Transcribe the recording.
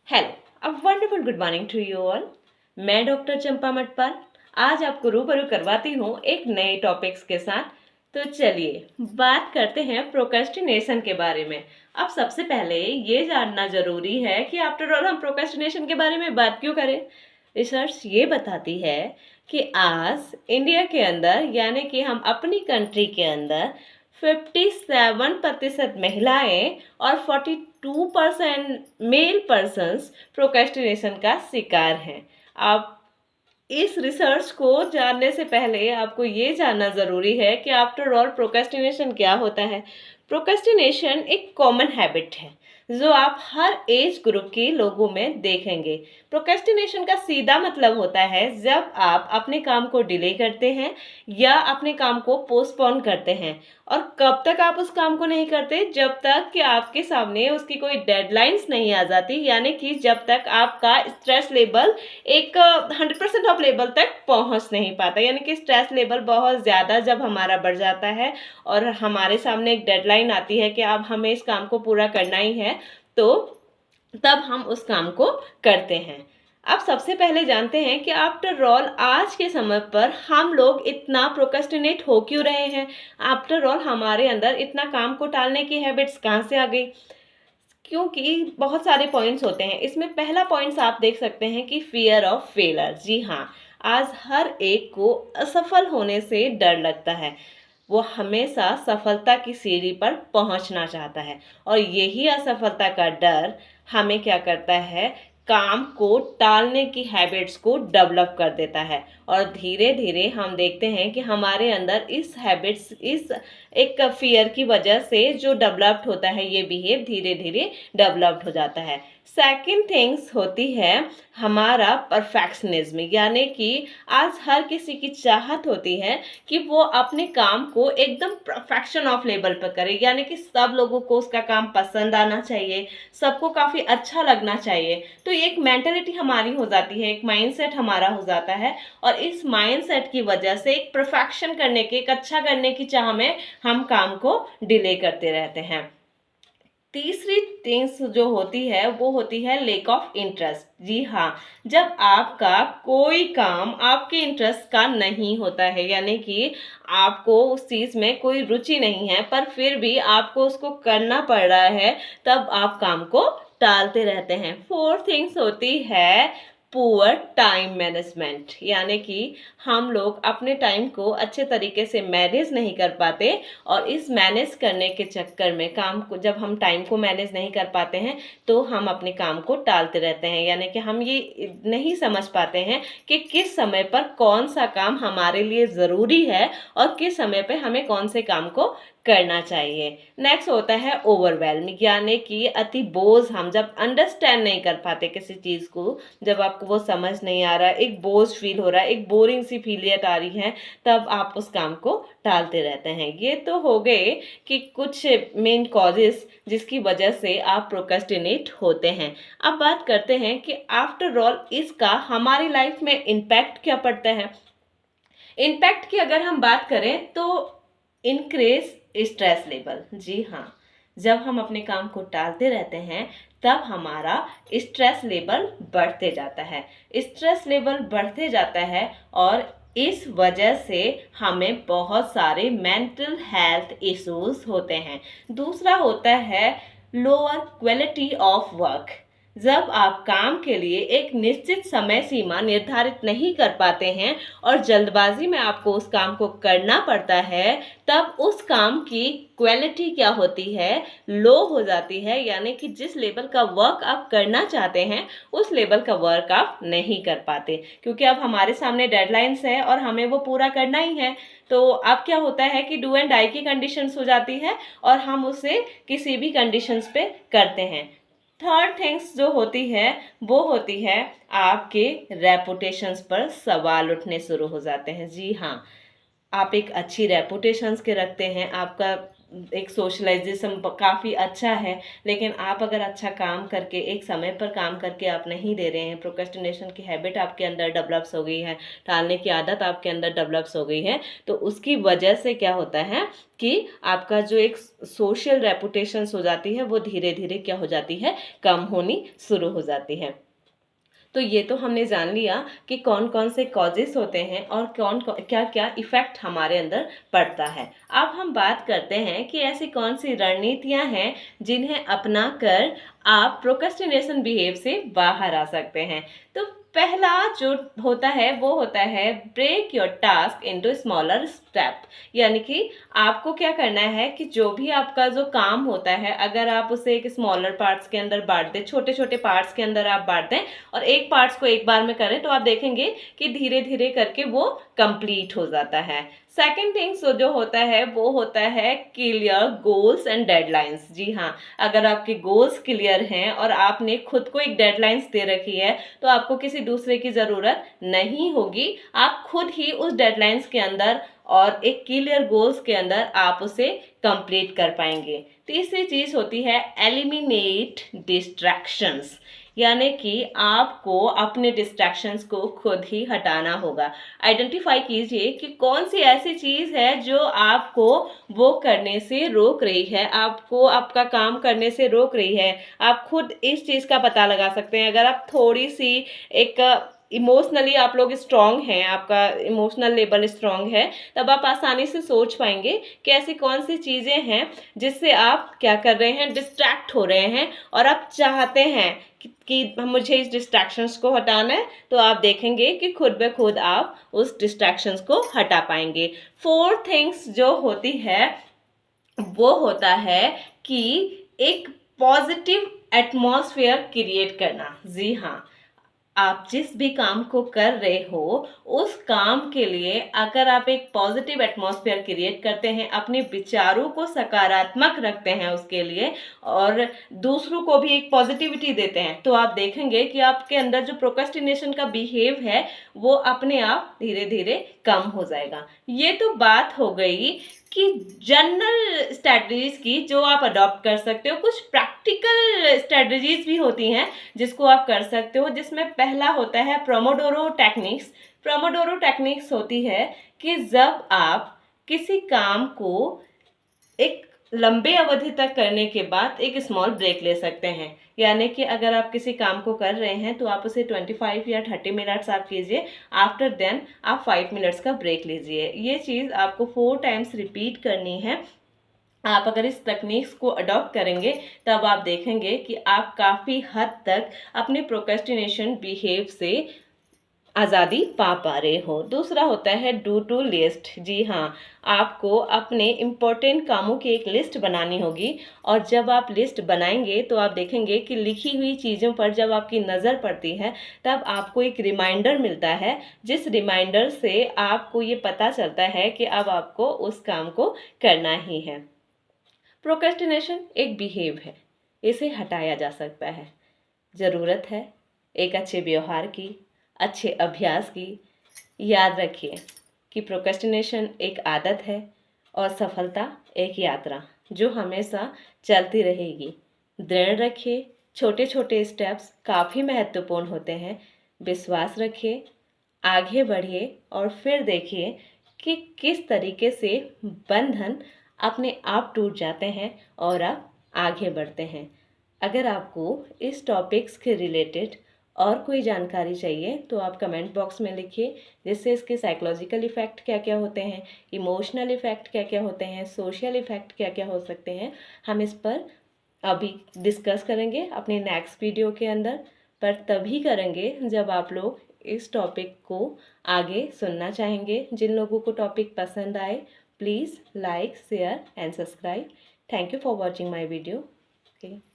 Hello, a wonderful good morning to you all. मैं doctor Champa Matpal आज आपको रूबरू करवाती हूँ एक नए टॉपिक्स के साथ। तो चलिए बात करते हैं प्रोक्रेस्टिनेशन के बारे में। अब सबसे पहले ये जानना जरूरी है कि आफ्टर ऑल हम प्रोक्रेस्टिनेशन के बारे में बात क्यों करें। रिसर्च ये बताती है कि आज इंडिया के अंदर यानी कि हम अपनी कंट्री के अंदर 57% महिलाएं और 42% मेल पर्सन्स प्रोक्रेस्टिनेशन का शिकार हैं। आप इस रिसर्च को जानने से पहले आपको ये जानना ज़रूरी है कि आफ्टर ऑल प्रोक्रेस्टिनेशन क्या होता है। प्रोक्रेस्टिनेशन एक कॉमन हैबिट है जो आप हर एज ग्रुप के लोगों में देखेंगे। प्रोक्रेस्टिनेशन का सीधा मतलब होता है जब आप अपने काम को डिले करते हैं या अपने काम को पोस्टपोन करते हैं। और कब तक आप उस काम को नहीं करते? जब तक कि आपके सामने उसकी कोई डेडलाइंस नहीं आ जाती, यानी कि जब तक आपका स्ट्रेस लेवल एक 100% ऑफ लेवल तक पहुंच नहीं पाता। यानी कि स्ट्रेस लेवल बहुत ज़्यादा जब हमारा बढ़ जाता है और हमारे सामने एक डेडलाइन आती है कि अब हमें इस काम को पूरा करना ही है, तो तब हम उस काम को करते हैं। अब सबसे पहले जानते हैं कि आफ्टर ऑल आज के समय पर हम लोग इतना प्रोक्रेस्टिनेट हो क्यों रहे हैं। आफ्टर ऑल हमारे अंदर इतना काम को टालने की हैबिट्स कहाँ से आ गई? क्योंकि बहुत सारे पॉइंट्स होते हैं। इसमें पहला पॉइंट्स आप देख सकते हैं कि फियर ऑफ फेलर। जी हाँ, आज हर एक को असफल होने से डर लगता है। वो हमेशा सफलता की सीढ़ी पर पहुंचना चाहता है और यही असफलता का डर हमें क्या करता है, काम को टालने की हैबिट्स को डेवलप कर देता है। और धीरे धीरे हम देखते हैं कि हमारे अंदर इस हैबिट्स, इस एक फियर की वजह से जो डेवलप्ड होता है, ये बिहेव धीरे धीरे डेवलप्ड हो जाता है। सेकंड थिंग्स होती है हमारा परफेक्शनिज्म, यानी कि आज हर किसी की चाहत होती है कि वो अपने काम को एकदम परफेक्शन ऑफ लेवल पर करे। यानी कि सब लोगों को उसका काम पसंद आना चाहिए, सबको काफ़ी अच्छा लगना चाहिए। तो एक मेंटेलिटी हमारी हो जाती है, एक माइंडसेट हमारा हो जाता है और इस माइंडसेट की वजह से एक परफेक्शन करने के, एक अच्छा करने की चाह में हम काम को डिले करते रहते हैं। तीसरी थिंग्स जो होती है वो होती है लेक ऑफ इंटरेस्ट। जी हाँ, जब आपका कोई काम आपके इंटरेस्ट का नहीं होता है, यानी कि आपको उस चीज़ में कोई रुचि नहीं है पर फिर भी आपको उसको करना पड़ रहा है, तब आप काम को टालते रहते हैं। फोर्थ थिंग्स होती है पुअर टाइम मैनेजमेंट, यानी कि हम लोग अपने टाइम को अच्छे तरीके से मैनेज नहीं कर पाते और इस मैनेज करने के चक्कर में काम को, जब हम टाइम को मैनेज नहीं कर पाते हैं तो हम अपने काम को टालते रहते हैं। यानी कि हम ये नहीं समझ पाते हैं कि किस समय पर कौन सा काम हमारे लिए ज़रूरी है और किस समय पर हमें कौन से काम को करना चाहिए। नेक्स्ट होता है ओवरवेलमिंग, यानी कि अति बोझ। हम जब अंडरस्टैंड नहीं कर पाते किसी चीज़ को, जब आपको वो समझ नहीं आ रहा, एक बोझ फील हो रहा है, एक बोरिंग सी फीलियत आ रही है, तब आप उस काम को टालते रहते हैं। ये तो हो गए कि कुछ मेन कॉजेस जिसकी वजह से आप प्रोक्रेस्टिनेट होते हैं। अब बात करते हैं कि आफ्टर ऑल इसका हमारी लाइफ में इम्पैक्ट क्या पड़ता है। इम्पैक्ट की अगर हम बात करें तो इंक्रीज स्ट्रेस लेवल। जी हाँ, जब हम अपने काम को टालते रहते हैं तब हमारा स्ट्रेस लेवल बढ़ते जाता है। स्ट्रेस लेवल बढ़ते जाता है और इस वजह से हमें बहुत सारे मेंटल हेल्थ इश्यूज होते हैं। दूसरा होता है लोअर क्वालिटी ऑफ वर्क। जब आप काम के लिए एक निश्चित समय सीमा निर्धारित नहीं कर पाते हैं और जल्दबाजी में आपको उस काम को करना पड़ता है, तब उस काम की क्वालिटी क्या होती है, लो हो जाती है। यानी कि जिस लेवल का वर्क आप करना चाहते हैं उस लेवल का वर्क आप नहीं कर पाते, क्योंकि अब हमारे सामने डेडलाइंस है और हमें वो पूरा करना ही है। तो अब क्या होता है कि डू एंड डाई की कंडीशंस हो जाती है और हम उसे किसी भी कंडीशंस पे करते हैं। थर्ड थिंग्स जो होती है वो होती है आपके रेपुटेशंस पर सवाल उठने शुरू हो जाते हैं। जी हाँ, आप एक अच्छी रेपुटेशंस के रखते हैं, आपका एक सोशलाइजेशन काफ़ी अच्छा है, लेकिन आप अगर अच्छा काम करके एक समय पर काम करके आप नहीं दे रहे हैं, प्रोक्रेस्टिनेशन की हैबिट आपके अंदर डेवलप्स हो गई है, टालने की आदत आपके अंदर डेवलप्स हो गई है, तो उसकी वजह से क्या होता है कि आपका जो एक सोशल रेपुटेशंस हो जाती है वो धीरे धीरे क्या हो जाती है, कम होनी शुरू हो जाती है। तो ये तो हमने जान लिया कि कौन कौन से कॉजेस होते हैं और क्या क्या इफेक्ट हमारे अंदर पड़ता है। अब हम बात करते हैं कि ऐसी कौन सी रणनीतियां हैं जिन्हें अपना कर आप प्रोक्रेस्टिनेशन बिहेव से बाहर आ सकते हैं। तो पहला जो होता है वो होता है break your task into smaller step. यानी कि आपको क्या करना है कि जो भी आपका जो काम होता है, अगर आप उसे एक स्मॉलर पार्ट्स के अंदर बांट दें, छोटे छोटे पार्ट्स के अंदर आप बांट दें और एक पार्ट्स को एक बार में करें, तो आप देखेंगे कि धीरे धीरे करके वो कंप्लीट हो जाता है। सेकेंड थिंग्स जो होता है वो होता है क्लियर गोल्स एंड डेडलाइंस। जी हाँ, अगर आपके गोल्स क्लियर हैं और आपने खुद को एक डेडलाइंस दे रखी है, तो आपको किसी दूसरे की ज़रूरत नहीं होगी। आप खुद ही उस डेडलाइंस के अंदर और एक क्लियर गोल्स के अंदर आप उसे कंप्लीट कर पाएंगे। तीसरी चीज़ होती है एलिमिनेट डिस्ट्रैक्शंस। यानी कि आपको अपने डिस्ट्रैक्शंस को खुद ही हटाना होगा। आइडेंटिफाई कीजिए कि कौन सी ऐसी चीज़ है जो आपको वो करने से रोक रही है, आपको आपका काम करने से रोक रही है। आप खुद इस चीज़ का पता लगा सकते हैं। अगर आप थोड़ी सी एक इमोशनली आप लोग स्ट्रांग हैं, आपका इमोशनल लेवल स्ट्रांग है, तब आप आसानी से सोच पाएंगे कि ऐसी कौन सी चीज़ें हैं जिससे आप क्या कर रहे हैं, डिस्ट्रैक्ट हो रहे हैं और आप चाहते हैं कि मुझे इस डिस्ट्रैक्शंस को हटाना है। तो आप देखेंगे कि खुद ब खुद आप उस डिस्ट्रैक्शंस को हटा पाएंगे। फोर्थ थिंग्स जो होती है वो होता है कि एक पॉजिटिव एटमॉस्फेयर क्रिएट करना। जी हाँ, आप जिस भी काम को कर रहे हो उस काम के लिए अगर आप एक पॉजिटिव एटमॉस्फेयर क्रिएट करते हैं, अपने विचारों को सकारात्मक रखते हैं उसके लिए और दूसरों को भी एक पॉजिटिविटी देते हैं, तो आप देखेंगे कि आपके अंदर जो प्रोक्रेस्टिनेशन का बिहेव है वो अपने आप धीरे धीरे कम हो जाएगा। ये तो बात हो गई कि जनरल स्ट्रैटेजीज की जो आप अडॉप्ट कर सकते हो। कुछ प्रैक्टिकल स्ट्रैटेजीज भी होती हैं जिसको आप कर सकते हो, जिसमें पहला होता है प्रोमोडोरो टेक्निक्स। प्रोमोडोरो टेक्निक्स होती है कि जब आप किसी काम को एक लंबे अवधि तक करने के बाद एक स्मॉल ब्रेक ले सकते हैं। यानी कि अगर आप किसी काम को कर रहे हैं तो आप उसे 25 या 30 मिनट्स आप कीजिए, आफ्टर देन आप 5 मिनट्स का ब्रेक लीजिए। ये चीज़ आपको 4 टाइम्स रिपीट करनी है। आप अगर इस तकनीक्स को अडॉप्ट करेंगे तब आप देखेंगे कि आप काफ़ी हद तक अपने प्रोक्रेस्टिनेशन बिहेव से आज़ादी पा रहे हो। दूसरा होता है डू टू लिस्ट। जी हाँ, आपको अपने इम्पोर्टेंट कामों की एक लिस्ट बनानी होगी और जब आप लिस्ट बनाएंगे तो आप देखेंगे कि लिखी हुई चीज़ों पर जब आपकी नज़र पड़ती है तब आपको एक रिमाइंडर मिलता है, जिस रिमाइंडर से आपको ये पता चलता है कि अब आपको उस काम को करना ही है। प्रोक्रेस्टिनेशन एक बिहेव है, इसे हटाया जा सकता है। ज़रूरत है एक अच्छे व्यवहार की, अच्छे अभ्यास की। याद रखिए कि प्रोक्रेस्टिनेशन एक आदत है और सफलता एक यात्रा जो हमेशा चलती रहेगी। दृढ़ रखिए, छोटे छोटे स्टेप्स काफ़ी महत्वपूर्ण होते हैं। विश्वास रखिए, आगे बढ़िए और फिर देखिए कि किस तरीके से बंधन अपने आप टूट जाते हैं और आप आगे बढ़ते हैं। अगर आपको इस टॉपिक्स के रिलेटेड और कोई जानकारी चाहिए तो आप कमेंट बॉक्स में लिखिए, जिससे इसके साइकोलॉजिकल इफ़ेक्ट क्या क्या होते हैं, इमोशनल इफ़ेक्ट क्या क्या होते हैं, सोशल इफ़ेक्ट क्या क्या हो सकते हैं, हम इस पर अभी डिस्कस करेंगे अपने नेक्स्ट वीडियो के अंदर। पर तभी करेंगे जब आप लोग इस टॉपिक को आगे सुनना चाहेंगे। जिन लोगों को टॉपिक पसंद आए please like share and subscribe. Thank you for watching my video. Okay.